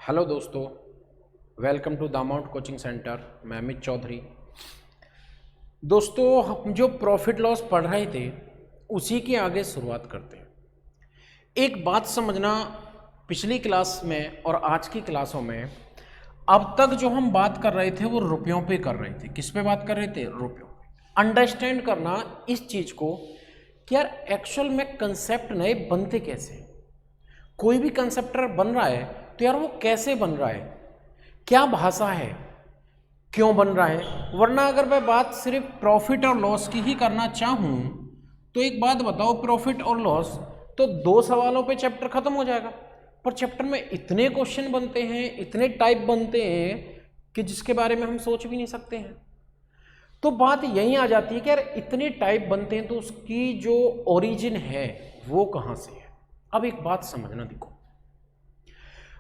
Hello दोस्तों, welcome to the amount coaching centre. मैं अमित चौधरी। दोस्तों, हम जो प्रॉफिट लॉस पढ़ रहे थे उसी के आगे शुरुआत करते हैं। एक बात समझना, पिछली क्लास में और आज की क्लासों में अब तक जो हम बात कर रहे थे वो रुपयों पे कर रहे थे। किस पे बात कर रहे थे? रुपयों पे। अंडरस्टैंड करना इस चीज़ को कि यार एक्चुअल में कंसेप्ट नए बनते कैसे। कोई भी कंसेप्टर बन रहा है तो यार वो कैसे बन रहा है, क्या भाषा है, क्यों बन रहा है। वरना अगर मैं बात सिर्फ प्रॉफिट और लॉस की ही करना चाहूँ तो एक बात बताओ, प्रॉफिट और लॉस तो 2 सवालों पे चैप्टर खत्म हो जाएगा। पर चैप्टर में इतने क्वेश्चन बनते हैं, इतने टाइप बनते हैं कि जिसके बारे में हम सोच भी नहीं सकते हैं। तो बात यहीं आ जाती है कि यार इतने टाइप बनते हैं तो उसकी जो ओरिजिन है वो कहाँ से है। अब एक बात समझना, देखो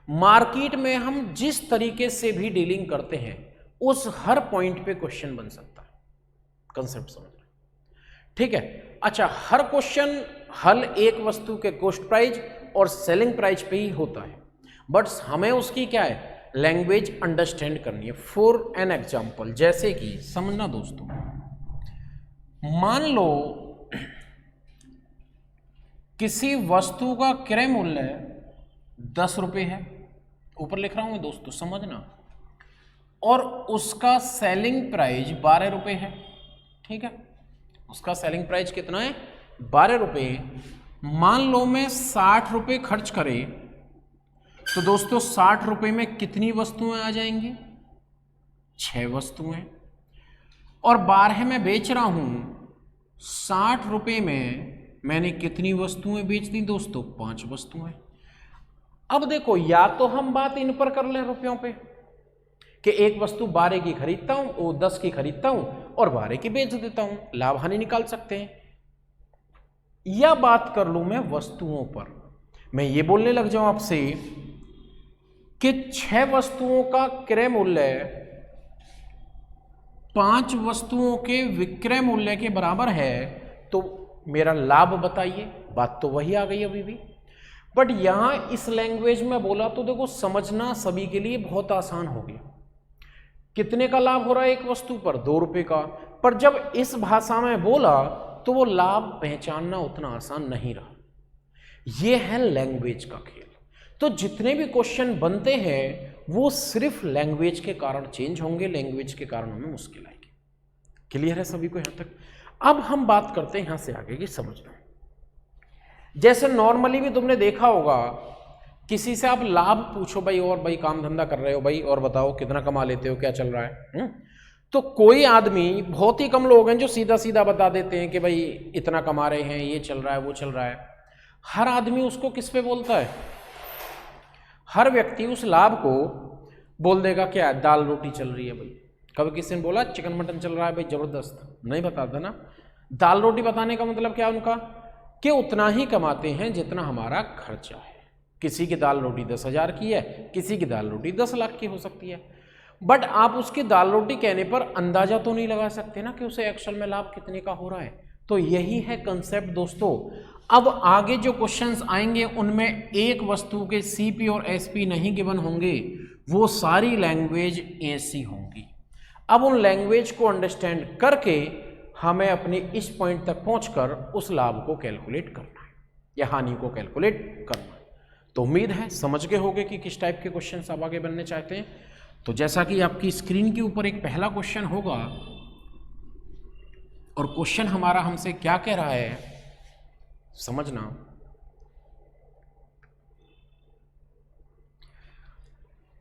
मार्केट में हम जिस तरीके से भी डीलिंग करते हैं उस हर पॉइंट पे क्वेश्चन बन सकता है। कंसेप्ट समझना, ठीक है? अच्छा, हर क्वेश्चन हल एक वस्तु के कॉस्ट प्राइस और सेलिंग प्राइस पे ही होता है, बट हमें उसकी क्या है, लैंग्वेज अंडरस्टैंड करनी है। फॉर एन एग्जाम्पल, जैसे कि समझना दोस्तों, मान लो किसी वस्तु का क्रय मूल्य 10 रुपये है, ऊपर लिख रहा हूं मैं दोस्तों, समझना, और उसका सेलिंग प्राइस 12 रुपये है। ठीक है, उसका सेलिंग प्राइस कितना है? 12 रुपये। मान लो मैं 60 रुपये खर्च करे तो दोस्तों 60 रुपये में कितनी वस्तुएं आ जाएंगी? 6 वस्तुएं। और 12 में बेच रहा हूं, 60 रुपये में मैंने कितनी वस्तुएं बेच दी दोस्तों? 5 वस्तुएं। अब देखो, या तो हम बात इन पर कर लें रुपयों पे कि एक वस्तु 12 की खरीदता हूं, वो 10 की खरीदता हूं और 12 की बेच देता हूं, लाभ हानि निकाल सकते हैं। या बात कर लूं मैं वस्तुओं पर, मैं ये बोलने लग जाऊं आपसे कि 6 वस्तुओं का क्रय मूल्य 5 वस्तुओं के विक्रय मूल्य के बराबर है, तो मेरा लाभ बताइए। बात तो वही आ गई अभी भी, बट यहां इस लैंग्वेज में बोला तो देखो समझना सभी के लिए बहुत आसान हो गया। कितने का लाभ हो रहा है एक वस्तु पर? 2 रुपये का। पर जब इस भाषा में बोला तो वो लाभ पहचानना उतना आसान नहीं रहा। ये है लैंग्वेज का खेल। तो जितने भी क्वेश्चन बनते हैं वो सिर्फ लैंग्वेज के कारण चेंज होंगे, लैंग्वेज के कारण हमें मुश्किल आएगी। क्लियर है सभी को यहां तक? अब हम बात करते हैं यहां से आगे की, समझना। जैसे नॉर्मली भी तुमने देखा होगा, किसी से आप लाभ पूछो, भाई और भाई काम धंधा कर रहे हो भाई, और बताओ कितना कमा लेते हो, क्या चल रहा है? तो कोई आदमी, बहुत ही कम लोग हैं जो सीधा सीधा बता देते हैं कि भाई इतना कमा रहे हैं, ये चल रहा है, वो चल रहा है। हर आदमी उसको किस पे बोलता है? हर व्यक्ति उस लाभ को बोल देगा क्या है, दाल रोटी चल रही है भाई। कभी किसी ने बोला चिकन मटन चल रहा है भाई जबरदस्त? नहीं बताता ना। दाल रोटी बताने का मतलब क्या उनका, कि उतना ही कमाते हैं जितना हमारा खर्चा है। किसी की दाल रोटी 10,000 की है, किसी की दाल रोटी 10 लाख की हो सकती है, बट आप उसकी दाल रोटी कहने पर अंदाजा तो नहीं लगा सकते ना कि उसे एक्चुअल में लाभ कितने का हो रहा है। तो यही है कंसेप्ट दोस्तों। अब आगे जो क्वेश्चंस आएंगे उनमें एक वस्तु के सीपी और एसपी नहीं गिवन होंगे, वो सारी लैंग्वेज ऐसी होंगी। अब उन लैंग्वेज को अंडरस्टैंड करके हमें अपने इस पॉइंट तक पहुंचकर उस लाभ को कैलकुलेट करना है या हानि को कैलकुलेट करना है। तो उम्मीद है समझ गए होंगे कि किस टाइप के क्वेश्चंस आप आगे बनने चाहते हैं। तो जैसा कि आपकी स्क्रीन के ऊपर एक पहला क्वेश्चन होगा, और क्वेश्चन हमारा हमसे क्या कह रहा है समझना,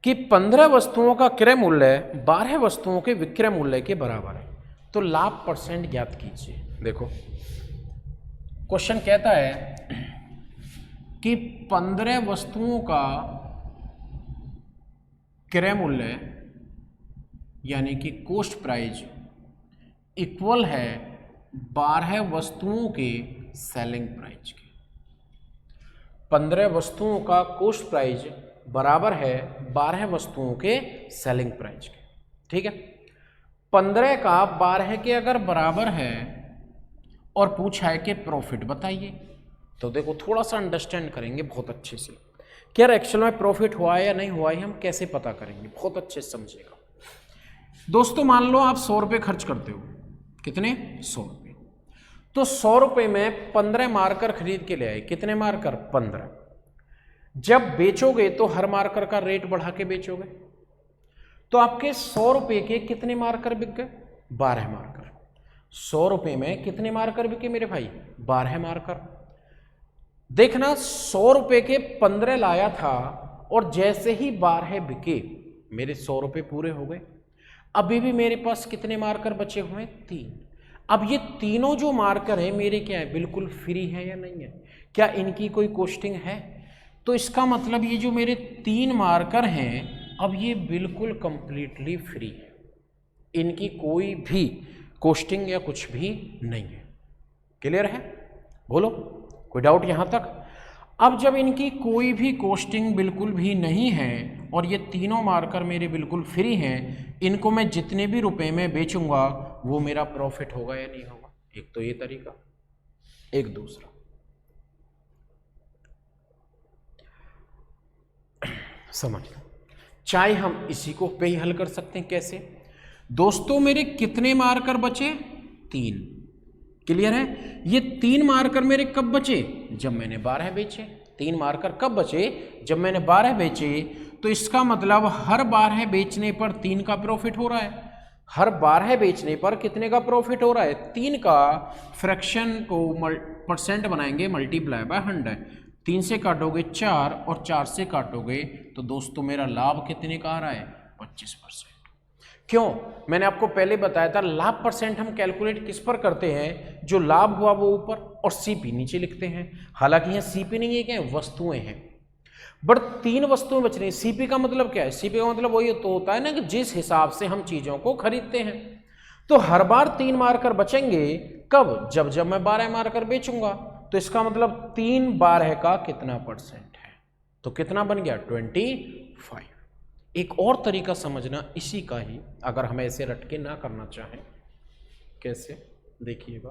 कि 15 वस्तुओं का क्रय मूल्य 12 वस्तुओं के विक्रय मूल्य के बराबर है, तो लाभ परसेंट ज्ञात कीजिए। देखो क्वेश्चन कहता है कि 15 वस्तुओं का क्रय मूल्य यानी कि कॉस्ट प्राइस इक्वल है 12 वस्तुओं के सेलिंग प्राइस के। 15 वस्तुओं का कॉस्ट प्राइस बराबर है 12 वस्तुओं के सेलिंग प्राइस के। ठीक है, 15 का 12 के अगर बराबर है और पूछा है कि प्रॉफिट बताइए, तो देखो थोड़ा सा अंडरस्टैंड करेंगे बहुत अच्छे से कि यार एक्चुअल में प्रॉफिट हुआ है या नहीं हुआ है, हम कैसे पता करेंगे, बहुत अच्छे से समझिएगा दोस्तों। मान लो आप 100 रुपये खर्च करते हो, कितने, 100 रुपये। तो 100 रुपये में 15 मार्कर खरीद के ले आए, कितने मार्कर, 15। जब बेचोगे तो हर मार्कर का रेट बढ़ा के बेचोगे, तो आपके 100 रुपये के कितने मार्कर बिक गए, 12 मार्कर। 100 रुपये में कितने मार्कर बिके मेरे भाई, 12 मार्कर। देखना 100 रुपये के 15 लाया था और जैसे ही 12 बिके मेरे 100 रुपये पूरे हो गए। अभी भी मेरे पास कितने मार्कर बचे हुए, 3। अब ये तीनों जो मार्कर हैं मेरे क्या है, बिल्कुल फ्री है या नहीं है, क्या इनकी कोई कॉस्टिंग है? तो इसका मतलब ये जो मेरे 3 मार्कर हैं अब ये बिल्कुल कंप्लीटली फ्री है, इनकी कोई भी कॉस्टिंग या कुछ भी नहीं है। क्लियर है, बोलो कोई डाउट यहाँ तक? अब जब इनकी कोई भी कॉस्टिंग बिल्कुल भी नहीं है और ये तीनों मार्कर मेरे बिल्कुल फ्री हैं, इनको मैं जितने भी रुपए में बेचूंगा वो मेरा प्रॉफिट होगा या नहीं होगा? एक तो ये तरीका, एक दूसरा। समझ लो, चाहे हम इसी को पे ही हल कर सकते हैं। कैसे दोस्तों, मेरे कितने मार्कर बचे, 3। क्लियर है? ये 3 मार्कर मेरे कब बचे, जब मैंने 12 बेचे। 3 मार्कर कब बचे, जब मैंने 12 बेचे। तो इसका मतलब हर 12 बेचने पर 3 का प्रॉफिट हो रहा है। हर 12 बेचने पर कितने का प्रॉफिट हो रहा है, 3 का। फ्रैक्शन को परसेंट बनाएंगे, मल्टीप्लाई बाय 100। 3 से काटोगे 4 और 4 से काटोगे तो दोस्तों मेरा लाभ कितने का आ रहा है, 25%। क्यों? मैंने आपको पहले बताया था लाभ परसेंट हम कैलकुलेट किस पर करते हैं, जो लाभ हुआ वो ऊपर और सीपी नीचे लिखते हैं। हालांकि यहाँ सीपी नहीं है, क्या है, वस्तुएं हैं। बट 3 वस्तुएं बच रही हैं। सीपी का मतलब क्या है, सीपी का मतलब वही तो होता है ना कि जिस हिसाब से हम चीजों को खरीदते हैं। तो हर बार 3 मार्कर बचेंगे, कब, जब मैं 12 मार्कर बेचूंगा। तो इसका मतलब 3 12 का कितना परसेंट है, तो कितना बन गया, 25। एक और तरीका समझना इसी का ही, अगर हम ऐसे रटके ना करना चाहें। कैसे, देखिएगा,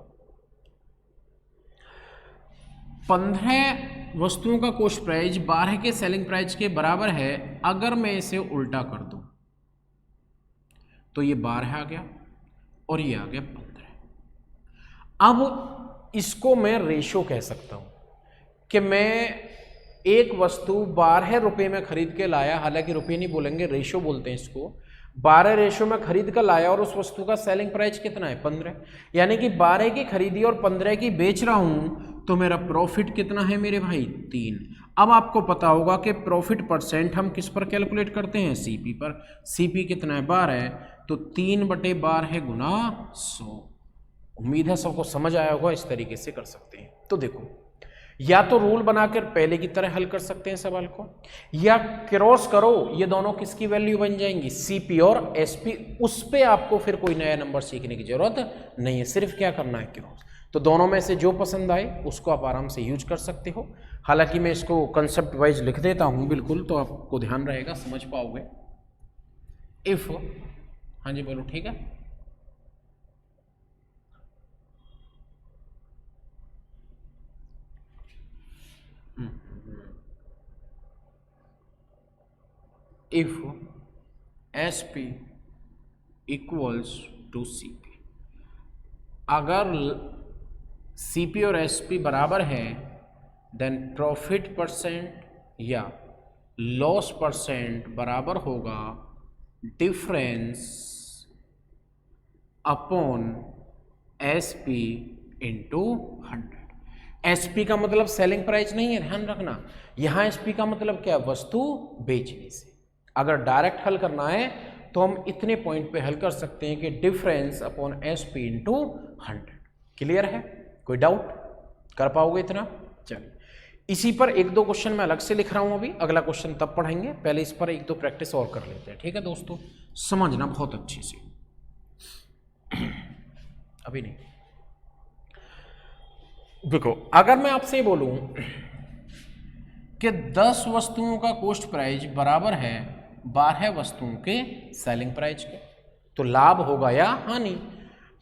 15 वस्तुओं का कॉस्ट प्राइस 12 के सेलिंग प्राइस के बराबर है। अगर मैं इसे उल्टा कर दूं तो ये 12 आ गया और ये आ गया 15। अब इसको मैं रेशो कह सकता हूं कि मैं एक वस्तु 12 रुपये में खरीद के लाया, हालांकि रुपये नहीं बोलेंगे, रेशो बोलते हैं इसको। 12 रेशो में खरीद कर लाया और उस वस्तु का सेलिंग प्राइस कितना है, 15। यानी कि 12 की खरीदी और 15 की बेच रहा हूं, तो मेरा प्रॉफिट कितना है मेरे भाई, 3। अब आपको पता होगा कि प्रॉफिट परसेंट हम किस पर कैलकुलेट करते हैं, सीपी पर। सीपी कितना है, 12, तो 3/12 गुना 100। उम्मीद है सबको समझ आया होगा, इस तरीके से कर सकते हैं। तो देखो, या तो रूल बनाकर पहले की तरह हल कर सकते हैं सवाल को, या क्रॉस करो, ये दोनों किसकी वैल्यू बन जाएंगी, सीपी और एसपी। उस पे आपको फिर कोई नया नंबर सीखने की जरूरत नहीं है, सिर्फ क्या करना है, क्रॉस। तो दोनों में से जो पसंद आए उसको आप आराम से यूज कर सकते हो। हालांकि मैं इसको कंसेप्ट वाइज लिख देता हूं बिल्कुल, तो आपको ध्यान रहेगा, समझ पाओगे। इफ, हाँ जी बोलो, ठीक है। If SP equals to CP, अगर CP और SP बराबर है, देन प्रॉफिट परसेंट या लॉस परसेंट बराबर होगा difference upon SP into 100। SP का मतलब सेलिंग प्राइस नहीं है, ध्यान रखना। यहाँ SP का मतलब क्या, वस्तु बेचने से। अगर डायरेक्ट हल करना है तो हम इतने पॉइंट पे हल कर सकते हैं कि difference upon SP into 100। Clear है, कोई डाउट, कर पाओगे इतना? चलिए, इसी पर 1-2 क्वेश्चन मैं अलग से लिख रहा हूं, अभी अगला क्वेश्चन तब पढ़ेंगे, पहले इस पर 1-2 प्रैक्टिस और कर लेते हैं। ठीक है दोस्तों, समझना बहुत अच्छे से, अभी नहीं। देखो, अगर मैं आपसे बोलूं कि 10 वस्तुओं का कॉस्ट प्राइस बराबर है 12 वस्तुओं के सेलिंग प्राइस के, तो लाभ होगा या हानि?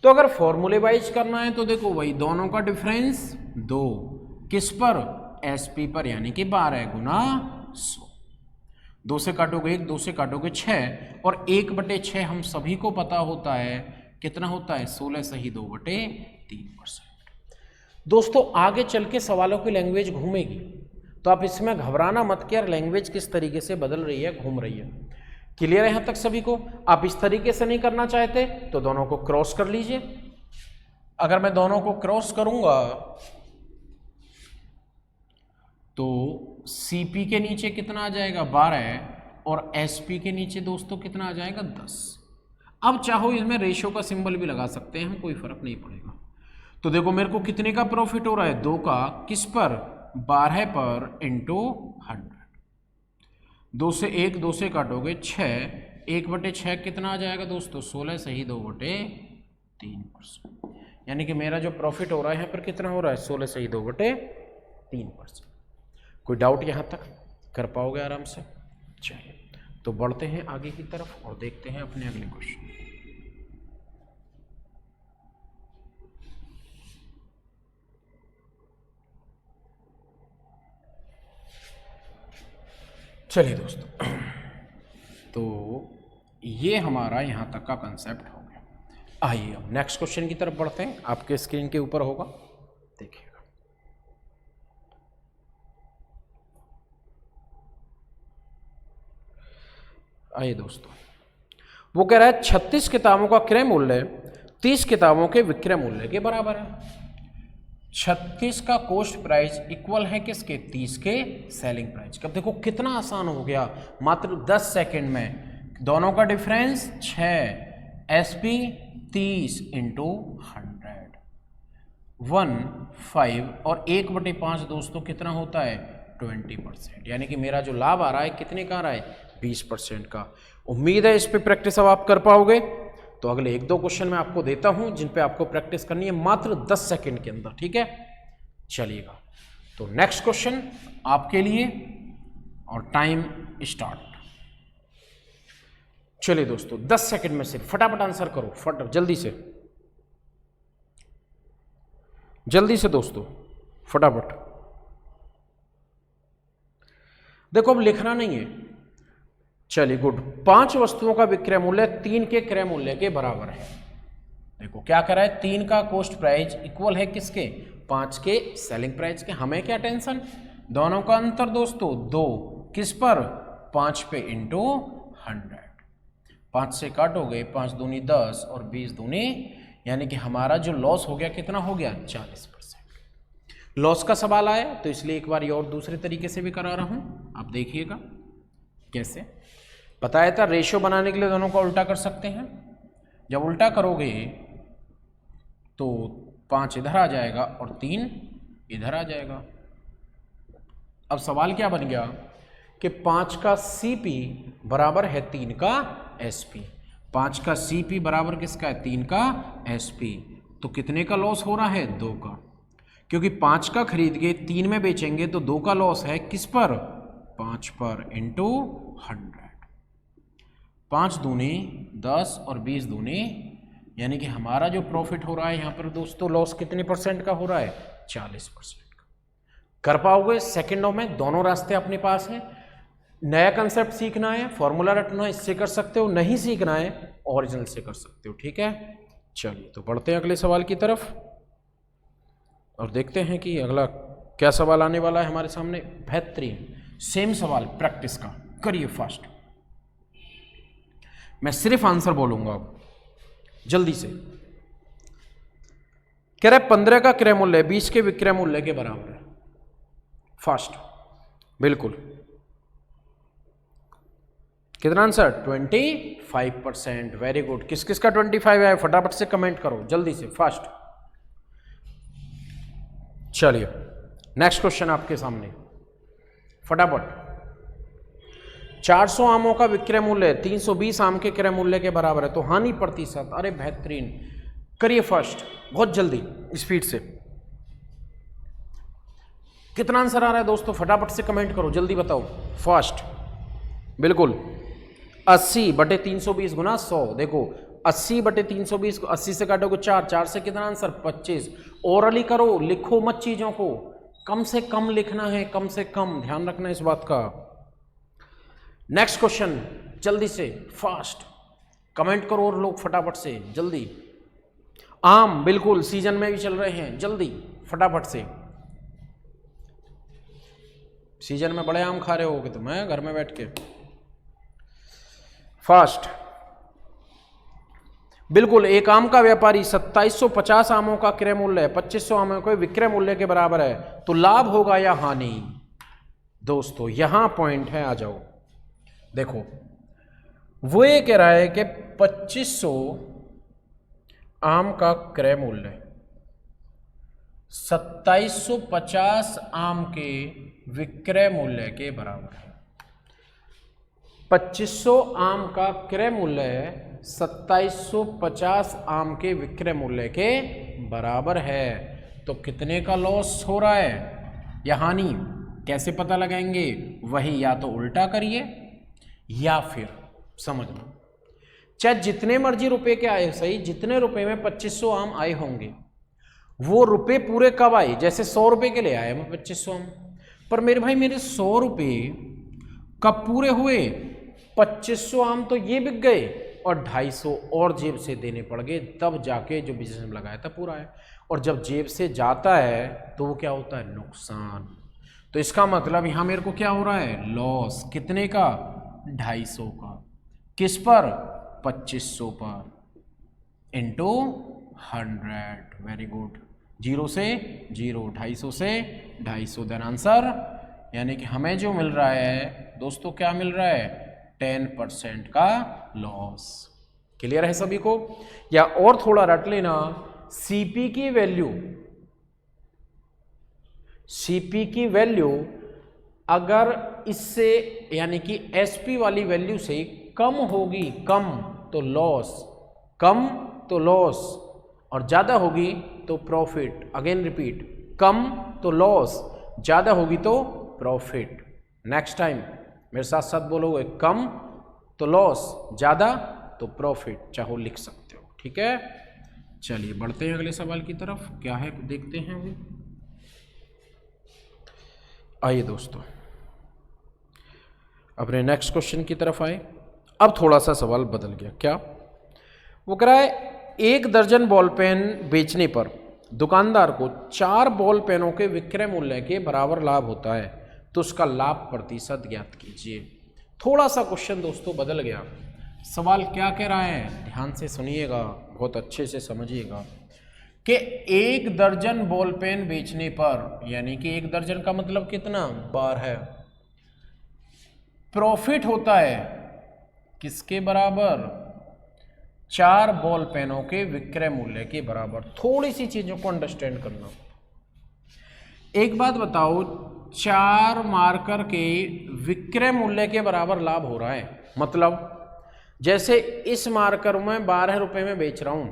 तो अगर फॉर्मूले वाइज करना है तो देखो, वही दोनों का डिफरेंस 2, किस पर, SP पर, यानी कि 12 गुना 100। 2 से काटोगे 1, 2 से काटोगे 6 और 1/6 हम सभी को पता होता है कितना होता है 16 सही 2/3%। दोस्तों आगे चल के सवालों की लैंग्वेज घूमेगी तो आप इसमें घबराना मत कि यार लैंग्वेज किस तरीके से बदल रही है, घूम रही है। क्लियर है यहां तक सभी को? आप इस तरीके से नहीं करना चाहते तो दोनों को क्रॉस कर लीजिए। अगर मैं दोनों को क्रॉस करूंगा तो CP के नीचे कितना आ जाएगा 12 और SP के नीचे दोस्तों कितना आ जाएगा 10। अब चाहो इसमें रेशियो का सिंबल भी लगा सकते हैं, कोई फर्क नहीं पड़ेगा। तो देखो मेरे को कितने का प्रॉफिट हो रहा है 2 का, किस पर 12 पर इंटू 100। 2 से 1, 2 से काटोगे 6, 1/6 कितना आ जाएगा दोस्तों 16 सही 2/3%। यानी कि मेरा जो प्रॉफिट हो रहा है यहाँ पर कितना हो रहा है 16 सही 2/3%। कोई डाउट यहाँ तक? कर पाओगे आराम से? चलिए तो बढ़ते हैं आगे की तरफ और देखते हैं अपने अगले क्वेश्चन। चलिए दोस्तों तो ये हमारा यहाँ तक का कंसेप्ट हो गया। आइए अब नेक्स्ट क्वेश्चन की तरफ बढ़ते हैं। आपके स्क्रीन के ऊपर होगा, देखिएगा। आइए दोस्तों, वो कह रहा है 36 किताबों का क्रय मूल्य 30 किताबों के विक्रय मूल्य के बराबर है। 36 का कॉस्ट प्राइस इक्वल है किसके 30 के सेलिंग प्राइस का। देखो कितना आसान हो गया, मात्र 10 सेकंड में दोनों का डिफरेंस 6, SP 30 इंटू 100 15 और 1/5 दोस्तों कितना होता है 20%। यानी कि मेरा जो लाभ आ रहा है कितने का आ रहा है 20% का। उम्मीद है इस पे प्रैक्टिस अब आप कर पाओगे। तो अगले 1-2 क्वेश्चन मैं आपको देता हूं जिन पे आपको प्रैक्टिस करनी है मात्र 10 सेकंड के अंदर, ठीक है? चलिएगा तो नेक्स्ट क्वेश्चन आपके लिए और टाइम स्टार्ट। चलिए दोस्तों 10 सेकंड में सिर्फ फटाफट आंसर करो, फट जल्दी से दोस्तों फटाफट। देखो अब लिखना नहीं है। चलिए गुड। 5 वस्तुओं का विक्रय मूल्य 3 के क्रय मूल्य के बराबर है। देखो क्या कर रहा है 3 का कॉस्ट प्राइस इक्वल है किसके 5 के सेलिंग प्राइस के। हमें क्या टेंशन, दोनों का अंतर दोस्तों 2 किस पर 5 पे इंटू 100। 5 से काटोगे 5 दूनी 10 और 20 दूनी, यानी कि हमारा जो लॉस हो गया कितना हो गया 40%। लॉस का सवाल आया तो इसलिए एक बार और दूसरे तरीके से भी करा रहा हूं, आप देखिएगा कैसे। बताया था रेशियो बनाने के लिए दोनों को उल्टा कर सकते हैं। जब उल्टा करोगे तो 5 इधर आ जाएगा और 3 इधर आ जाएगा। अब सवाल क्या बन गया कि 5 का CP बराबर है 3 का SP। 5 का CP बराबर किसका है 3 का SP। तो कितने का लॉस हो रहा है 2 का, क्योंकि 5 का खरीद के 3 में बेचेंगे तो 2 का लॉस है किस पर 5 पर इंटू 100। 5 दूनी 10 और 20 दूनी, यानी कि हमारा जो प्रॉफिट हो रहा है यहाँ पर दोस्तों लॉस कितने % का हो रहा है 40% का। कर पाओगे सेकंडों में? दोनों रास्ते अपने पास हैं। नया कंसेप्ट सीखना है, फॉर्मूला रटना है, इससे कर सकते हो। नहीं सीखना है ओरिजिनल से कर सकते हो, ठीक है? चलिए तो बढ़ते हैं अगले सवाल की तरफ और देखते हैं कि अगला क्या सवाल आने वाला है हमारे सामने। बेहतरीन सेम सवाल प्रैक्टिस का, करिए फास्ट। मैं सिर्फ आंसर बोलूंगा अब जल्दी से। कह रहे 15 का क्रय मूल्य 20 के विक्रय मूल्य के बराबर है। फास्ट, बिल्कुल। कितना आंसर 25%। Very good. किस किस का 25 है फटाफट से कमेंट करो जल्दी से, फास्ट। चलिए नेक्स्ट क्वेश्चन आपके सामने फटाफट। 400 आमों का विक्रय मूल्य 320 आम के क्रय मूल्य के बराबर है, तो हानि प्रतिशत। अरे बेहतरीन, करिए फर्स्ट, बहुत जल्दी स्पीड से। कितना आंसर आ रहा है दोस्तों फटाफट से कमेंट करो, जल्दी बताओ, फास्ट। बिल्कुल 80/320 गुना 100। देखो 80/320 को 80 से काटोगे 4 से कितना आंसर 25। ओरली करो, लिखो मत चीजों को, कम से कम लिखना है, कम से कम ध्यान रखना इस बात का। नेक्स्ट क्वेश्चन, जल्दी से, फास्ट कमेंट करो और लोग फटाफट से, जल्दी। आम बिल्कुल सीजन में भी चल रहे हैं, जल्दी फटाफट से। सीजन में बड़े आम खा रहे होगे तुम, है घर में बैठ के। फास्ट, बिल्कुल। एक आम का व्यापारी 2750 आमों का क्रय मूल्य 2500 आमों के विक्रय मूल्य के बराबर है, तो लाभ होगा या हानि? दोस्तों यहां पॉइंट है, आ जाओ। देखो वो ये कह रहा है कि 2500 आम का क्रय मूल्य 2750 आम के विक्रय मूल्य के बराबर है। 2500 आम का क्रय मूल्य है, 2750 आम के विक्रय मूल्य के बराबर है, तो कितने का लॉस हो रहा है या हानि? कैसे पता लगाएंगे? वही, या तो उल्टा करिए या फिर समझना, चाहे जितने मर्जी रुपए के आए सही, जितने रुपए में 2500 आम आए होंगे वो रुपए पूरे कब आए? जैसे 100 रुपए के लिए आए मैं 2500 आम, पर मेरे भाई मेरे 100 रुपए कब पूरे हुए? 2500 आम तो ये बिक गए और 250 और जेब से देने पड़ गए, तब जाके जो बिजनेस में लगाया था पूरा है। और जब जेब से जाता है तो वो क्या होता है? नुकसान। तो इसका मतलब यहां मेरे को क्या हो रहा है? लॉस। कितने का? 250 का। किस पर? 2500 पर इंटू 100। Very good. 0 से 0, 250 से 250, देन आंसर। यानी कि हमें जो मिल रहा है दोस्तों, क्या मिल रहा है? 10% का लॉस। क्लियर है सभी को? या और थोड़ा रट लेना, सीपी की वैल्यू, सीपी की वैल्यू अगर इससे यानी कि एसपी वाली वैल्यू से कम होगी, कम तो लॉस, कम तो लॉस, और ज्यादा होगी तो प्रॉफिट। अगेन रिपीट, कम तो लॉस, ज्यादा होगी तो प्रॉफिट। नेक्स्ट टाइम मेरे साथ साथ बोलोगे, कम तो लॉस, ज्यादा तो प्रॉफिट, चाहो लिख सकते हो। ठीक है, चलिए बढ़ते हैं अगले सवाल की तरफ। क्या है देखते हैं अभी। आइए दोस्तों अपने नेक्स्ट क्वेश्चन की तरफ आए। अब थोड़ा सा सवाल बदल गया। क्या? वो कह रहा है 1 दर्जन बॉल पेन बेचने पर दुकानदार को 4 बॉल पेनों के विक्रय मूल्य के बराबर लाभ होता है, तो उसका लाभ प्रतिशत ज्ञात कीजिए। थोड़ा सा क्वेश्चन दोस्तों बदल गया। सवाल क्या कह रहा है? ध्यान से सुनिएगा, बहुत अच्छे से समझिएगा कि 1 दर्जन बॉल पेन बेचने पर, यानी कि 1 दर्जन का मतलब कितना? 12, प्रॉफिट होता है किसके बराबर? 4 बॉल पेनों के विक्रय मूल्य के बराबर। थोड़ी सी चीजों को अंडरस्टैंड करना। एक बात बताओ, 4 मार्कर के विक्रय मूल्य के बराबर लाभ हो रहा है, मतलब जैसे इस मार्कर में 12 रुपए में बेच रहा हूं,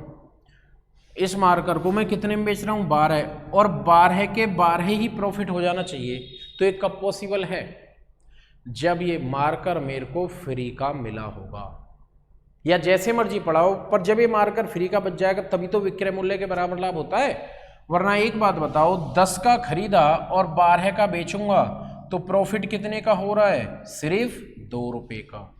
इस मार्कर को मैं कितने में बेच रहा हूं? 12, और 12 के 12 ही प्रॉफिट हो जाना चाहिए। तो ये कब पॉसिबल है? जब ये मार्कर मेरे को फ्री का मिला होगा, या जैसे मर्जी पढ़ाओ, पर जब ये मार्कर फ्री का बच जाएगा तभी तो विक्रय मूल्य के बराबर लाभ होता है। वरना एक बात बताओ, 10 का खरीदा और 12 का बेचूंगा तो प्रॉफिट कितने का हो रहा है? सिर्फ 2 रुपए का।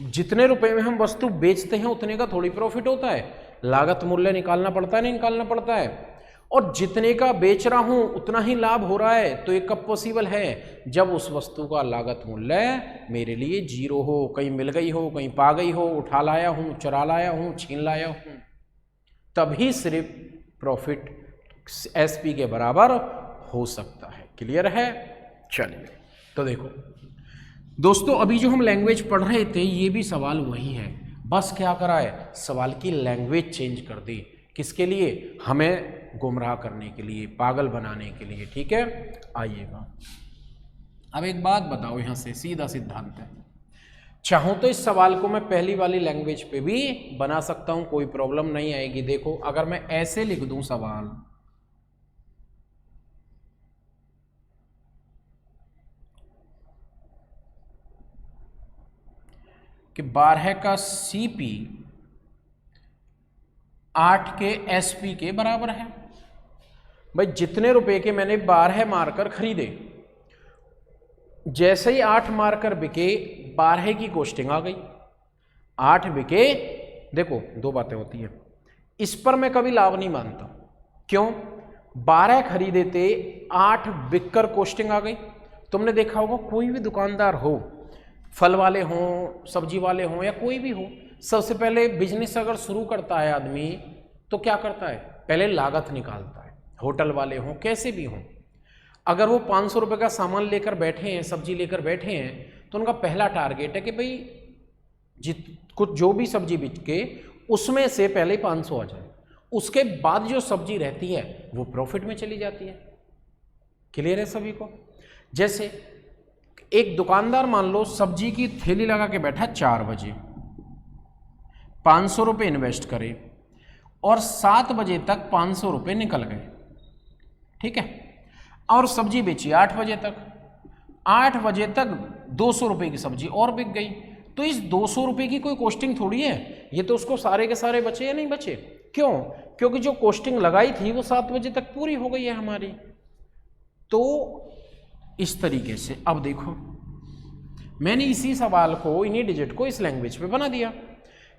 जितने रुपए में हम वस्तु बेचते हैं उतने का थोड़ी प्रॉफिट होता है, लागत मूल्य निकालना पड़ता है, नहीं निकालना पड़ता है। और जितने का बेच रहा हूं उतना ही लाभ हो रहा है, तो ये कब पॉसिबल है? जब उस वस्तु का लागत मूल्य मेरे लिए 0 हो, कहीं मिल गई हो, कहीं पा गई हो, उठा लाया हूं, चुरा लाया हूं, छीन लाया हूं, तभी सिर्फ प्रॉफिट एसपी के बराबर हो सकता है। क्लियर है? चलिए तो देखो दोस्तों, अभी जो हम लैंग्वेज पढ़ रहे थे ये भी सवाल वही है, बस क्या करा है? सवाल की लैंग्वेज चेंज कर दी। किसके लिए? हमें गुमराह करने के लिए, पागल बनाने के लिए। ठीक है, आइएगा। अब एक बात बताओ, यहां से सीधा सिद्धांत है, चाहूं तो इस सवाल को मैं पहली वाली लैंग्वेज पे भी बना सकता हूं, कोई प्रॉब्लम नहीं आएगी। देखो अगर मैं ऐसे लिख दूं सवाल कि 12 का सीपी 8 के एसपी के बराबर है। भाई जितने रुपए के मैंने 12 मार्कर खरीदे, जैसे ही 8 मार्कर बिके 12 की कॉस्टिंग आ गई, 8 बिके। देखो दो बातें होती है, इस पर मैं कभी लाभ नहीं मानता। क्यों? 12 खरीदे थे, 8 बिककर कॉस्टिंग आ गई। तुमने देखा होगा कोई भी दुकानदार हो, फल वाले हों, सब्जी वाले हों या कोई भी हो, सबसे पहले बिजनेस अगर शुरू करता है आदमी तो क्या करता है? पहले लागत निकालता है। होटल वाले हों, कैसे भी हों, अगर वो 500 रुपये का सामान लेकर बैठे हैं, सब्जी लेकर बैठे हैं, तो उनका पहला टारगेट है कि भाई कुछ जो भी सब्जी बिके उसमें से पहले 500 आ जाए, उसके बाद जो सब्जी रहती है वो प्रॉफिट में चली जाती है। क्लियर है सभी को? जैसे एक दुकानदार मान लो सब्जी की थैली लगा के बैठा 4 बजे, 500 रुपये इन्वेस्ट करे और 7 बजे तक 500 रुपये निकल गए, ठीक है, और सब्जी बेची 8 बजे तक, 8 बजे तक 200 रुपये की सब्जी और बिक गई। तो इस 200 रुपये की कोई कॉस्टिंग थोड़ी है, ये तो उसको सारे के सारे बचे या नहीं बचे? क्यों? क्योंकि जो कॉस्टिंग लगाई थी वो 7 बजे तक पूरी हो गई है हमारी। तो इस तरीके से अब देखो, मैंने इसी सवाल को, इन्हीं डिजिट को इस लैंग्वेज पे बना दिया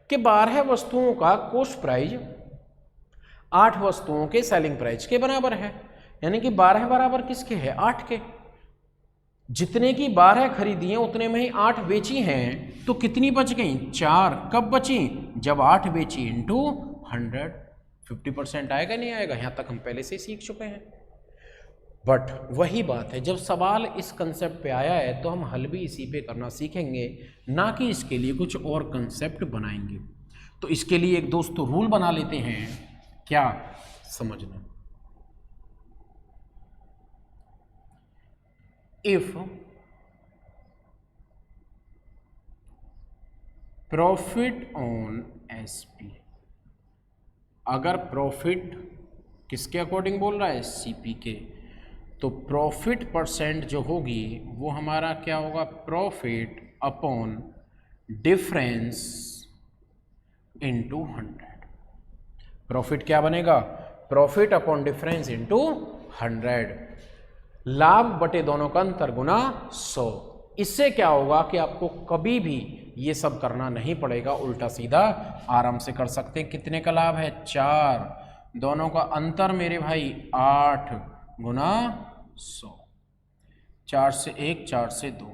कि 12 वस्तुओं का कॉस्ट प्राइस 8 वस्तुओं के सेलिंग प्राइस के बराबर है, यानी कि 12 बराबर किसके है? 8 के। जितने की 12 खरीदी हैं उतने में ही 8 बेची हैं, तो कितनी बच गई? 4। कब बची? जब 8 बेची इंटू 100। 50% आएगा नहीं आएगा? यहाँ तक हम पहले से सीख चुके हैं। बट वही बात है, जब सवाल इस कंसेप्ट पे आया है तो हम हल भी इसी पे करना सीखेंगे, ना कि इसके लिए कुछ और कंसेप्ट बनाएंगे। तो इसके लिए एक दोस्तों रूल बना लेते हैं, क्या समझना? इफ प्रॉफिट ऑन एसपी, अगर प्रॉफिट किसके अकॉर्डिंग बोल रहा है? सीपी के, तो प्रॉफिट परसेंट जो होगी वो हमारा क्या होगा? Profit upon difference into 100। Profit क्या बनेगा? Profit upon difference into 100। लाभ बटे दोनों का अंतर गुना 100। इससे क्या होगा कि आपको कभी भी ये सब करना नहीं पड़ेगा, उल्टा सीधा आराम से कर सकते हैं। कितने का लाभ है? 4। दोनों का अंतर मेरे भाई 8 गुना 100। 4 से 1, 4 से 2,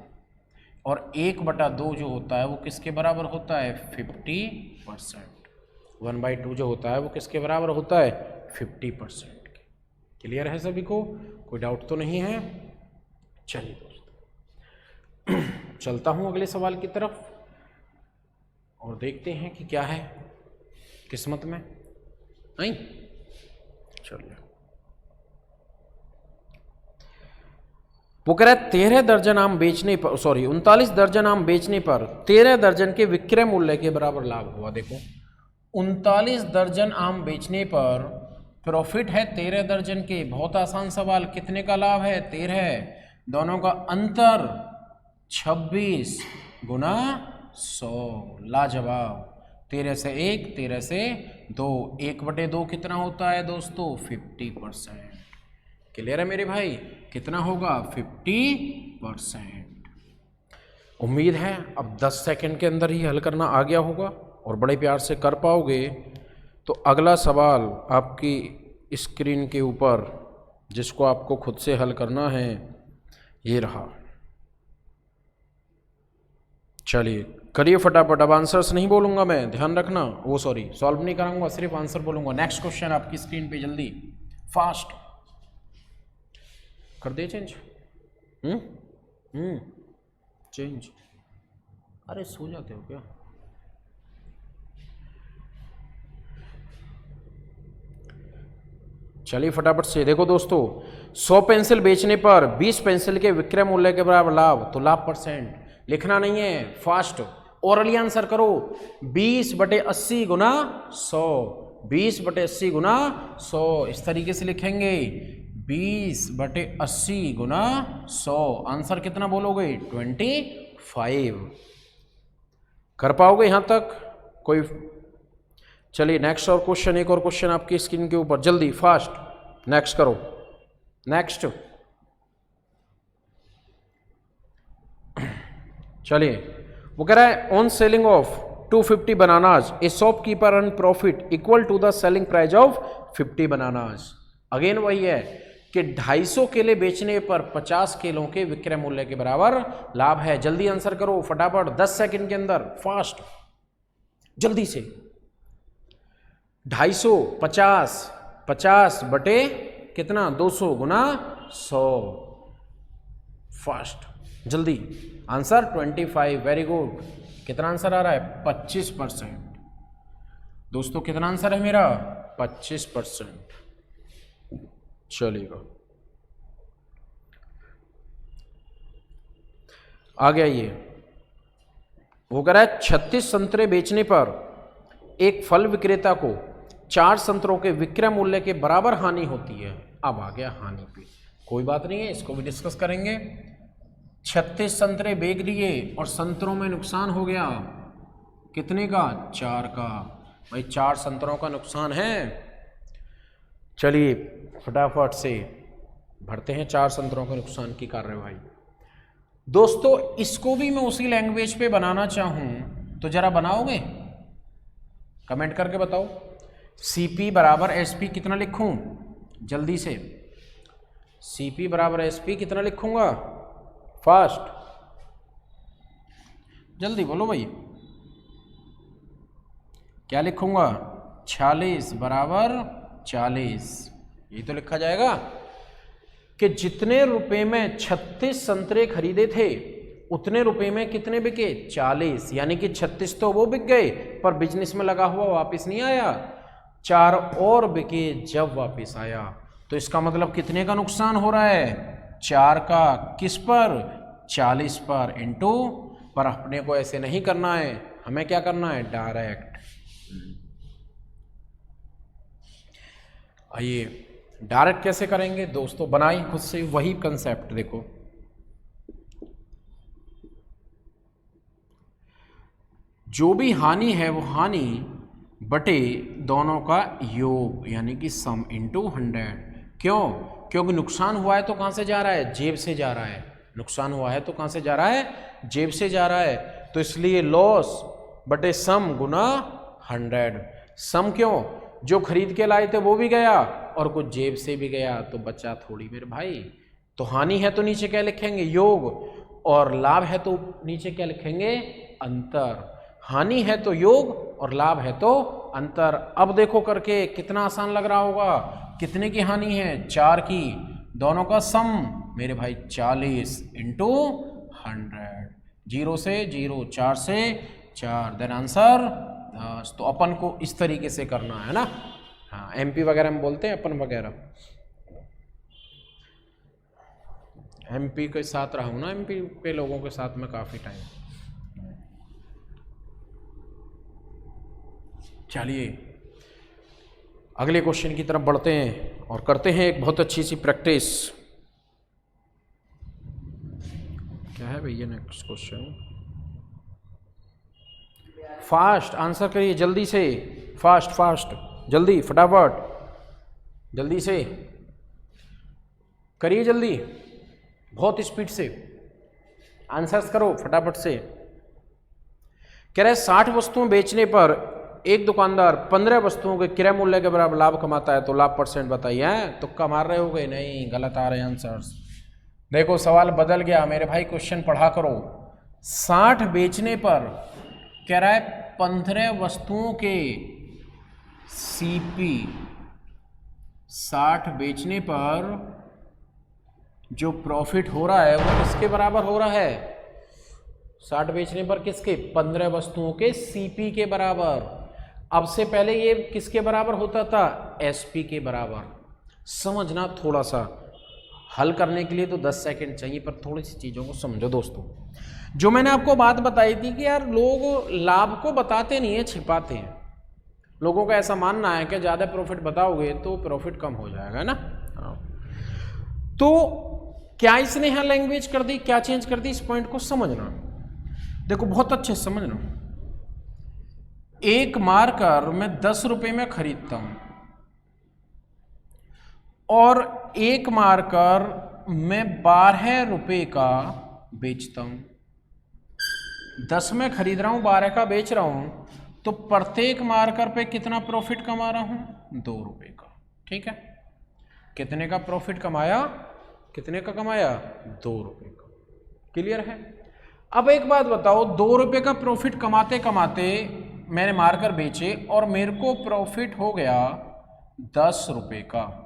और 1/2 जो होता है वो किसके बराबर होता है? 50%। 1/2 जो होता है वो किसके बराबर होता है? 50%। क्लियर है सभी को? कोई डाउट तो नहीं है? चलिए दोस्तों चलता हूं अगले सवाल की तरफ और देखते हैं कि क्या है किस्मत में। नहीं, चलिए। वो कह रहा है 13 दर्जन आम बेचने पर, 39 दर्जन आम बेचने पर 13 दर्जन के विक्रय मूल्य के बराबर लाभ हुआ। देखो 39 दर्जन आम बेचने पर प्रॉफिट है 13 दर्जन के। बहुत आसान सवाल, कितने का लाभ है? 13। दोनों का अंतर 26 गुना 100। लाजवाब। 13 से 1, 13 से 2, 1/2 कितना होता है दोस्तों? 50%। क्लियर है मेरे भाई? कितना होगा? 50%। उम्मीद है अब 10 सेकंड के अंदर ही हल करना आ गया होगा और बड़े प्यार से कर पाओगे। तो अगला सवाल आपकी स्क्रीन के ऊपर, जिसको आपको खुद से हल करना है, ये रहा। चलिए करिए फटाफट। अब आंसर्स नहीं बोलूंगा मैं, ध्यान रखना। वो सॉल्व नहीं कराऊंगा, सिर्फ आंसर बोलूंगा। नेक्स्ट क्वेश्चन आपकी स्क्रीन पे, जल्दी फास्ट कर दे। Change change. अरे सो जाते हो क्या? चलिए फटाफट से। देखो दोस्तों, 100 पेंसिल बेचने पर 20 पेंसिल के विक्रय मूल्य के बराबर लाभ, तो लाभ परसेंट लिखना नहीं है, फास्ट ओरली आंसर करो। 20/80 गुना 100, 20/80 गुना 100, इस तरीके से लिखेंगे। 20/80 गुना 100, आंसर कितना बोलोगे? 25। कर पाओगे यहां तक? कोई? चलिए नेक्स्ट और क्वेश्चन, एक और क्वेश्चन आपकी स्क्रीन के ऊपर, जल्दी फास्ट नेक्स्ट करो। नेक्स्ट चलिए वो कह रहा है on selling of 250 bananas a shopkeeper earn profit equal to the selling price of 50 bananas. Again वही है कि 250 केले बेचने पर 50 केलों के विक्रय मूल्य के बराबर लाभ है। जल्दी आंसर करो फटाफट, 10 सेकंड के अंदर, फास्ट, जल्दी से। 250 50 बटे कितना, 200 गुना 100, फास्ट, जल्दी। Answer 25, very good. कितना आंसर आ रहा है, 25%। दोस्तों कितना आंसर है मेरा, 25%। चलेगा, आ गया ये। वो कह रहा है 36 संतरे बेचने पर एक फल विक्रेता को 4 संतरों के विक्रय मूल्य के बराबर हानि होती है। अब आ गया हानि पे, कोई बात नहीं है, इसको भी डिस्कस करेंगे। 36 संतरे बेच दिए और संतरों में नुकसान हो गया, कितने का, 4 का। भाई 4 संतरों का नुकसान है। चलिए फटाफट से भरते हैं 4 संतरों के नुकसान की कार्यवाही। दोस्तों इसको भी मैं उसी लैंग्वेज पे बनाना चाहूं तो जरा बनाओगे, कमेंट करके बताओ। CP बराबर SP कितना लिखूं, जल्दी से। CP बराबर SP कितना लिखूंगा, फास्ट, जल्दी बोलो भाई, क्या लिखूंगा, 46 बराबर 40। ये तो लिखा जाएगा कि जितने रुपए में 36 संतरे खरीदे थे उतने रुपए में कितने बिके, 40। यानी कि 36 तो वो बिक गए पर बिजनेस में लगा हुआ वापस नहीं आया, 4 और बिके जब वापस आया। तो इसका मतलब कितने का नुकसान हो रहा है, 4 का, किस पर, 40 पर, इनटू पर। अपने को ऐसे नहीं करना है, हमें क्या करना है, डायरेक्ट। आइए डायरेक्ट कैसे करेंगे दोस्तों, बनाई खुद से वही कंसेप्ट। देखो जो भी हानि है वो हानि बटे दोनों का योग, यानी कि सम इनटू 100। क्यों, क्योंकि नुकसान हुआ है तो कहां से जा रहा है, जेब से जा रहा है। नुकसान हुआ है तो कहां से जा रहा है, जेब से जा रहा है। तो इसलिए लॉस बटे सम गुना 100। सम क्यों, जो खरीद के लाए थे वो भी गया और कुछ जेब से भी गया, तो बचा थोड़ी मेरे भाई। तो हानि है तो नीचे क्या लिखेंगे, योग, और लाभ है तो नीचे क्या लिखेंगे, अंतर। हानि है तो योग और लाभ है तो अंतर। अब देखो करके कितना आसान लग रहा होगा। कितने की हानि है, 4 की, दोनों का सम मेरे भाई 40 इंटू 100। 0 से 0, 4 से 4, देन आंसर 10। तो अपन को इस तरीके से करना है ना। हाँ MP वगैरह में बोलते हैं अपन वगैरह, MP के साथ रहा हूं ना, MP के लोगों के साथ में काफी टाइम। चलिए अगले क्वेश्चन की तरफ बढ़ते हैं और करते हैं एक बहुत अच्छी सी प्रैक्टिस। क्या है भैया नेक्स्ट क्वेश्चन, फास्ट आंसर करिए जल्दी से, फास्ट फास्ट, जल्दी फटाफट, जल्दी से करिए, जल्दी, बहुत स्पीड से आंसर्स करो फटाफट से। कह रहे 60 वस्तुएं बेचने पर एक दुकानदार 15 वस्तुओं के क्रय मूल्य के बराबर लाभ कमाता है, तो लाभ परसेंट बताइए। तुक्का मार रहे होगे, नहीं, गलत आ रहे हैं आंसर्स। देखो सवाल बदल गया मेरे भाई, क्वेश्चन पढ़ा करो। 60 बेचने पर कह रहा है 15 वस्तुओं के CP, 60 बेचने पर जो प्रॉफिट हो रहा है वो किसके बराबर हो रहा है, 60 बेचने पर किसके, 15 वस्तुओं के CP के बराबर। अब से पहले ये किसके बराबर होता था, SP के बराबर। समझना थोड़ा सा, हल करने के लिए तो 10 सेकंड चाहिए, पर थोड़ी सी चीज़ों को समझो दोस्तों। जो मैंने आपको बात बताई थी कि यार लोग लाभ को बताते नहीं है, छिपाते हैं। लोगों का ऐसा मानना है कि ज़्यादा प्रॉफिट बताओगे तो प्रॉफिट कम हो जाएगा ना। तो क्या इसने यहाँ लैंग्वेज कर दी, क्या चेंज कर दी, इस पॉइंट को समझना। देखो बहुत अच्छे से समझना। एक मार्कर मैं 10 रुपए में खरीदता हूं और एक मार्कर मैं 12 रुपए का बेचता हूं। 10 में खरीद रहा हूँ, 12 का बेच रहा हूँ, तो प्रत्येक मार्कर पे कितना प्रॉफिट कमा रहा हूँ? 2 रुपये का। ठीक है, कितने का प्रॉफिट कमाया? कितने का कमाया? 2 रुपये का। क्लियर है? अब एक बात बताओ, 2 रुपये का प्रॉफिट कमाते कमाते मैंने मार्कर बेचे और मेरे को प्रॉफिट हो गया 10 रुपये का।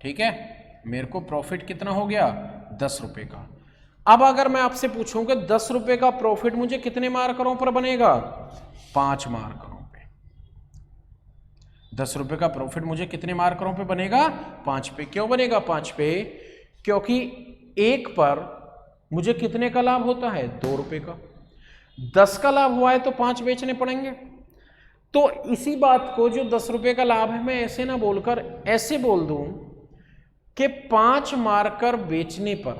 ठीक है, मेरे को प्रॉफिट कितना हो गया? 10 रुपये का। अब अगर मैं आपसे पूछूं कि 10 रुपये का प्रॉफिट मुझे कितने मार्करों पर बनेगा? 5 मार्करों पे। 10 रुपये का प्रॉफिट मुझे कितने मार्करों पे बनेगा? 5 पे। क्यों बनेगा 5 पे? क्योंकि एक पर मुझे कितने का लाभ होता है? 2 रुपये का। 10 का लाभ हुआ है तो 5 बेचने पड़ेंगे। तो इसी बात को, जो 10 रुपये का लाभ है, मैं ऐसे ना बोलकर ऐसे बोल दूं कि 5 मार्कर बेचने पर,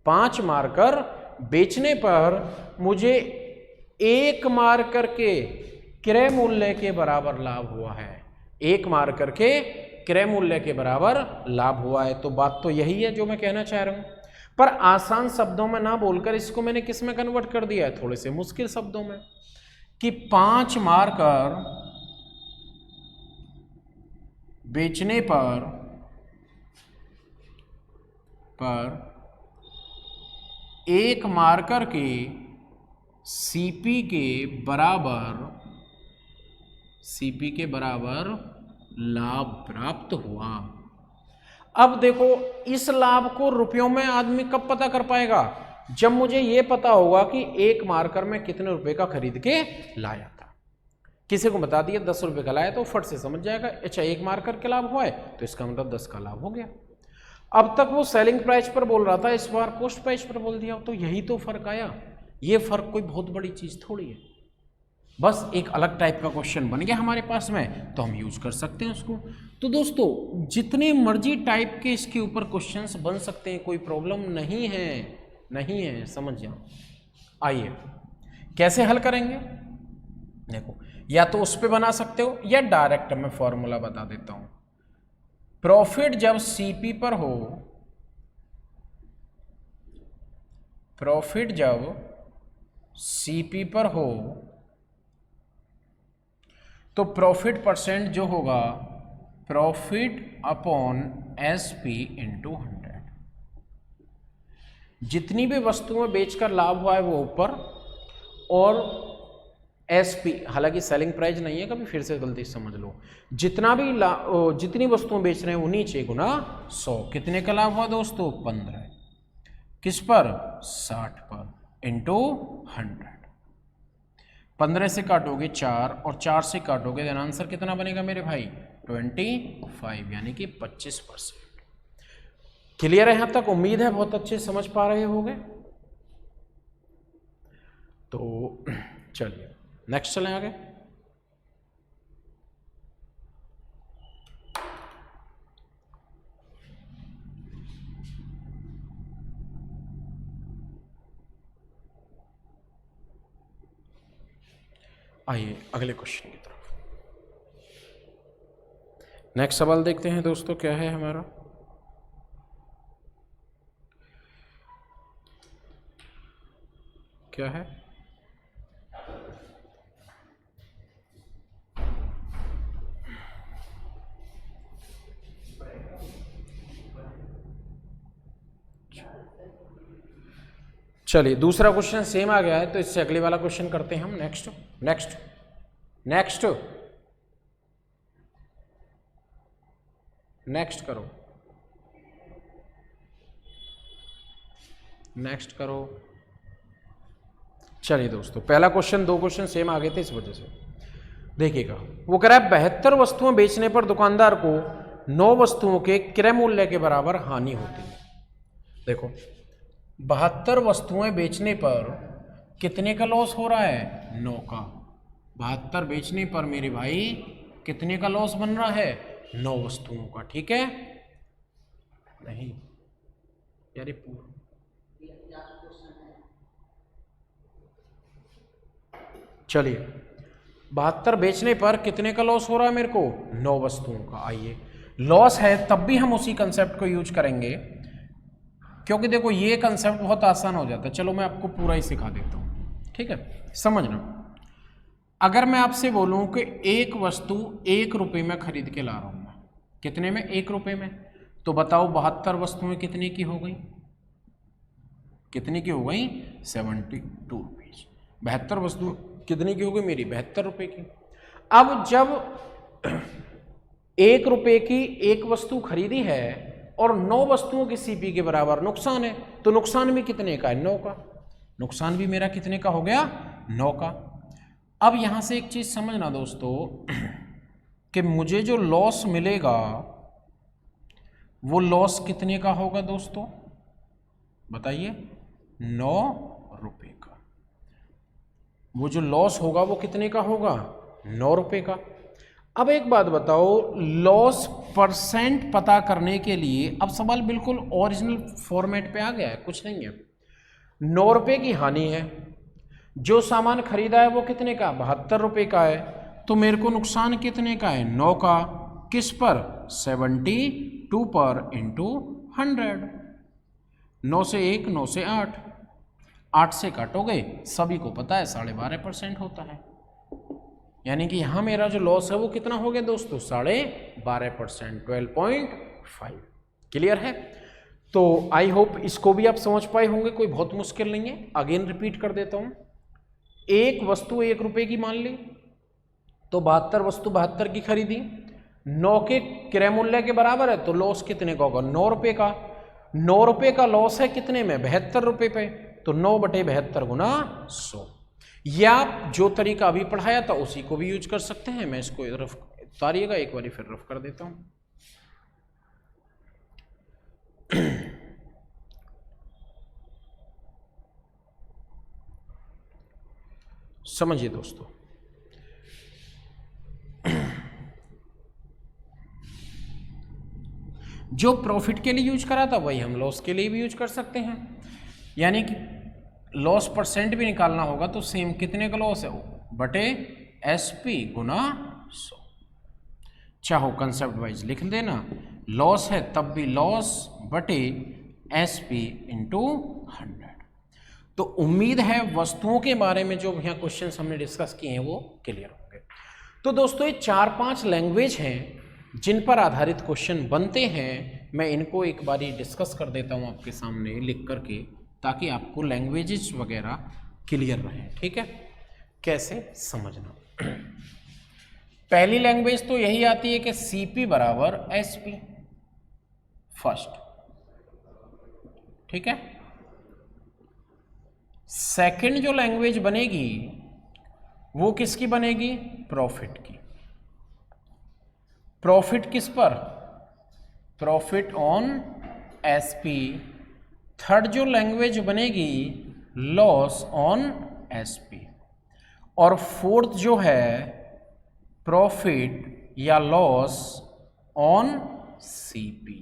5 मार्कर बेचने पर मुझे 1 मार्कर के क्रय मूल्य के बराबर लाभ हुआ है। 1 मार्कर के क्रय मूल्य के बराबर लाभ हुआ है। तो बात तो यही है जो मैं कहना चाह रहा हूं, पर आसान शब्दों में ना बोलकर इसको मैंने किस में कन्वर्ट कर दिया है? थोड़े से मुश्किल शब्दों में, कि 5 मार्कर बेचने पर 1 मार्कर के सीपी के बराबर लाभ प्राप्त हुआ। अब देखो, इस लाभ को रुपयों में आदमी कब पता कर पाएगा? जब मुझे यह पता होगा कि 1 मार्कर में कितने रुपए का खरीद के लाया था। किसी को बता दिया 10 रुपए का लाया तो फट से समझ जाएगा, अच्छा 1 मार्कर के लाभ हुआ है तो इसका मतलब 10 का लाभ हो गया। अब तक वो सेलिंग प्राइस पर बोल रहा था, इस बार कॉस्ट प्राइस पर बोल दिया, तो यही तो फर्क आया। ये फर्क कोई बहुत बड़ी चीज थोड़ी है, बस एक अलग टाइप का क्वेश्चन बन गया हमारे पास में, तो हम यूज कर सकते हैं उसको। तो दोस्तों, जितने मर्जी टाइप के इसके ऊपर क्वेश्चंस बन सकते हैं, कोई प्रॉब्लम नहीं है, समझ जाओ। आइए कैसे हल करेंगे, देखो, या तो उस पे बना सकते हो या डायरेक्ट मैं फॉर्मूला बता देता हूं। प्रॉफिट जब सीपी पर हो, प्रॉफिट जब सीपी पर हो तो प्रॉफिट परसेंट जो होगा, प्रॉफिट अपॉन एसपी इंटू 100। जितनी भी वस्तुएं बेचकर लाभ हुआ है वो ऊपर, और एसपी, हालांकि सेलिंग प्राइस नहीं है, कभी फिर से गलती समझ लो, जितनी वस्तुएं बेच रहे हैं वो नीचे गुना 100। कितने का लाभ हुआ दोस्तों? 15। किस पर? 60 पर, इंटू 100। 15 से काटोगे 4 और 4 से काटोगे, देन आंसर कितना बनेगा मेरे भाई? 25, यानी कि 25%। क्लियर है यहां तक? उम्मीद है बहुत अच्छे समझ पा रहे होंगे। तो चलिए नेक्स्ट चलें आगे। आइए अगले क्वेश्चन की तरफ। नेक्स्ट सवाल देखते हैं दोस्तों, क्या है हमारा। क्या है? चलिए दूसरा क्वेश्चन सेम आ गया है, तो इससे अगले वाला क्वेश्चन करते हैं हम। नेक्स्ट करो, नेक्स्ट करो। चलिए दोस्तों, पहला क्वेश्चन, 2 क्वेश्चन सेम आ गए थे, इस वजह से देखिएगा। वो कह रहा है 72 वस्तुएं बेचने पर दुकानदार को 9 वस्तुओं के क्रय मूल्य के बराबर हानि होती है। देखो, 72 वस्तुएं बेचने पर कितने का लॉस हो रहा है? 9 का। 72 बेचने पर मेरे भाई कितने का लॉस बन रहा है? 9 वस्तुओं का। ठीक है, नहीं यार, चलिए 72 बेचने पर कितने का लॉस हो रहा है मेरे को? 9 वस्तुओं का। आइए, लॉस है तब भी हम उसी कंसेप्ट को यूज करेंगे। क्योंकि देखो ये कंसेप्ट बहुत आसान हो जाता है। चलो मैं आपको पूरा ही सिखा देता हूँ, ठीक है, समझना। अगर मैं आपसे बोलूँ कि एक वस्तु 1 रुपये में खरीद के ला रहा हूँ मैं, कितने में? 1 रुपये में, तो बताओ 72 वस्तुएं कितने की हो गई? कितनी की हो गई? 72 रुपीज। 72 वस्तु कितनी की हो गई मेरी? 72 रुपये की। अब जब 1 रुपये की एक वस्तु खरीदी है और 9 वस्तुओं की सीपी के बराबर नुकसान है, तो नुकसान भी कितने का है? 9 का। नुकसान भी मेरा कितने का हो गया? 9 का। अब यहां से एक चीज समझना दोस्तों कि मुझे जो लॉस मिलेगा वो लॉस कितने का होगा दोस्तों? बताइए। 9 रुपये का। वो जो लॉस होगा वो कितने का होगा? 9 रुपये का। अब एक बात बताओ, लॉस परसेंट पता करने के लिए अब सवाल बिल्कुल ओरिजिनल फॉर्मेट पे आ गया है, कुछ नहीं है। 9 रुपये की हानि है, जो सामान खरीदा है वो कितने का? 72 रुपये का है, तो मेरे को नुकसान कितने का है? 9 का। किस पर? 72 पर इंटू 100। 9 से 1, 9 से 8, 8 से काटोगे, सभी को पता है 12.5% होता है। यानी कि यहां मेरा जो लॉस है वो कितना हो गया दोस्तों? 12.5%, 12.5। क्लियर है? तो आई होप इसको भी आप समझ पाए होंगे, कोई बहुत मुश्किल नहीं है। अगेन रिपीट कर देता हूं। एक वस्तु 1 रुपये की मान ली, तो 72 वस्तु 72 की खरीदी, 9 के क्रय मूल्य के बराबर है, तो लॉस कितने का होगा? 9 रुपये का। 9 रुपये का लॉस है कितने में? 72 रुपये पे, तो 9/72 गुना 100। या जो तरीका अभी पढ़ाया था उसी को भी यूज कर सकते हैं। मैं इसको रफ उतारिएगा, एक बार फिर रफ कर देता हूं। समझिए दोस्तों, जो प्रॉफिट के लिए यूज करा था वही हम लॉस के लिए भी यूज कर सकते हैं। यानी कि लॉस परसेंट भी निकालना होगा तो सेम कितने का लॉस है बटे SP गुना 100। चाहो कंसेप्ट वाइज लिख देना, लॉस है तब भी लॉस बटे SP इंटू 100। तो उम्मीद है वस्तुओं के बारे में जो यहाँ क्वेश्चन हमने डिस्कस किए हैं वो क्लियर होंगे। तो दोस्तों ये 4-5 लैंग्वेज हैं जिन पर आधारित क्वेश्चन बनते हैं। मैं इनको एक बारी डिस्कस कर देता हूँ आपके सामने लिख करके, ताकि आपको लैंग्वेजेस वगैरह क्लियर रहें। ठीक है, कैसे समझना। पहली लैंग्वेज तो यही आती है कि CP बराबर SP फर्स्ट, ठीक है। सेकंड जो लैंग्वेज बनेगी वो किसकी बनेगी? प्रॉफिट की। प्रॉफिट किस पर? Profit on SP। थर्ड जो लैंग्वेज बनेगी लॉस ऑन SP। और फोर्थ जो है प्रॉफिट या लॉस ऑन CP।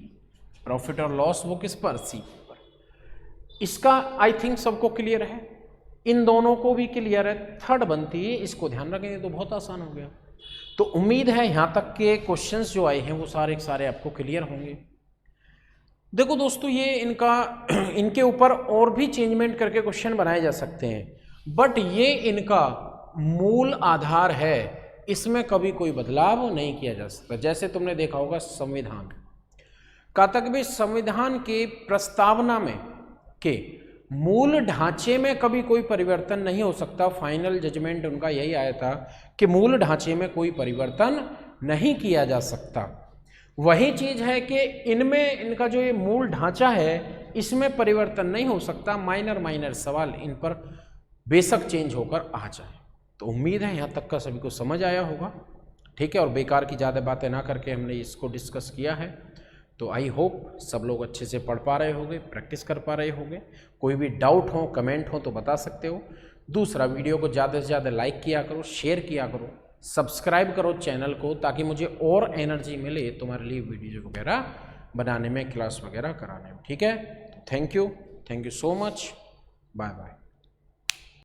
प्रॉफिट और लॉस वो किस पर? CP पर। इसका आई थिंक सबको क्लियर है, इन दोनों को भी क्लियर है। थर्ड बनती है, इसको ध्यान रखेंगे तो बहुत आसान हो गया। तो उम्मीद है यहां तक के क्वेश्चंस जो आए हैं वो सारे के सारे आपको क्लियर होंगे। देखो दोस्तों, ये इनके ऊपर और भी चेंजमेंट करके क्वेश्चन बनाए जा सकते हैं, बट ये इनका मूल आधार है, इसमें कभी कोई बदलाव नहीं किया जा सकता। जैसे तुमने देखा होगा संविधान का तक भी संविधान के प्रस्तावना में के मूल ढांचे में कभी कोई परिवर्तन नहीं हो सकता। फाइनल जजमेंट उनका यही आया था कि मूल ढांचे में कोई परिवर्तन नहीं किया जा सकता। वही चीज है कि इनमें इनका जो ये मूल ढांचा है इसमें परिवर्तन नहीं हो सकता। माइनर सवाल इन पर बेशक चेंज होकर आ जाए। तो उम्मीद है यहाँ तक का सभी को समझ आया होगा, ठीक है। और बेकार की ज़्यादा बातें ना करके हमने इसको डिस्कस किया है। तो आई होप सब लोग अच्छे से पढ़ पा रहे होंगे, प्रैक्टिस कर पा रहे होंगे। कोई भी डाउट हो, कमेंट हो तो बता सकते हो। दूसरा, वीडियो को ज़्यादा से ज़्यादा लाइक किया करो, शेयर किया करो, सब्सक्राइब करो चैनल को, ताकि मुझे और एनर्जी मिले तुम्हारे लिए वीडियो वगैरह बनाने में, क्लास वगैरह कराने में, ठीक है। Thank you so much, bye bye.